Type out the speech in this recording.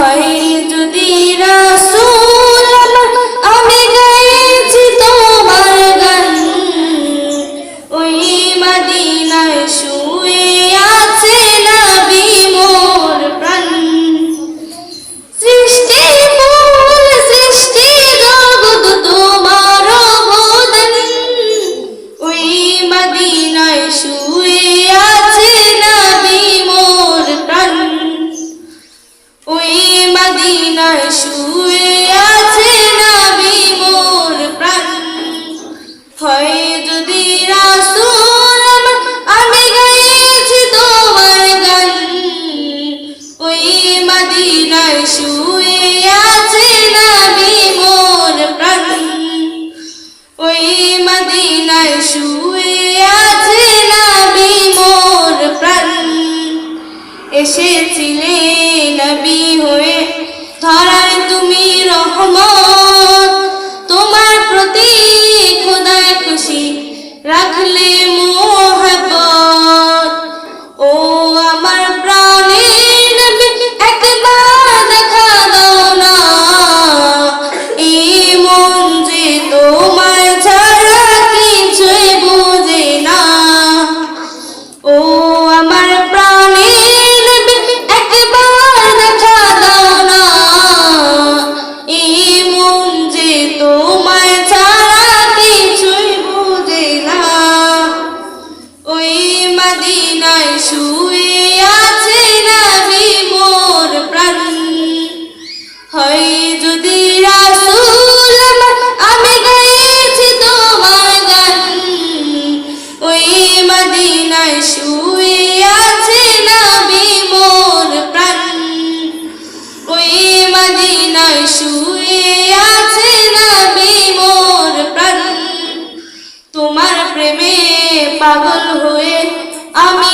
হয় যদি রাসূল আমি গাইছি তোমার গান, ওই মদিনায় শুয়ে আছে নবী মোর প্রাণ। সৃষ্টি মূল সৃষ্টি জগৎ তোমার অবদান, ওই মদিনায় শুয়ে আছে নবী মোর প্রাণ, ওই মদিনায় শুয়ে আছে নবী মোর প্রাণ। হয় যদি রাসূল আমি গাইছি তোমার গান, ওই মদিনায় শুয়ে আছে নবী মোর প্রাণ, ওই মদিনায় শুয়ে আছে নবী মোর প্রাণ। এসেছিলে নবী হয়ে ধরায় তুমি রহমত, তোমার প্রতি খোদায় খুশি রাখলে মোহব্বত। ও আমার প্রাণের নবী একবার দেখা দাও না, এই মন যে তোমায় ছাড়া কিছুই বুঝে না। ও আমার প্রাণের নবী একবার দেখা দাও না, এই মন যে তোমায় ছাড়া কিছুই বুঝে না। ওই মদিনায় শুয়ে আছে নবী মোর প্রাণ, হয় যদি রাসূল আমি গাইছি তোমার গান, ওই মদিনায় শুয়ে আছে নবী মোর প্রাণ, ওই মদিনায় শুয়ে আছে নবী মোর প্রাণ। তোমার প্রেমে পাগল হয়ে আমি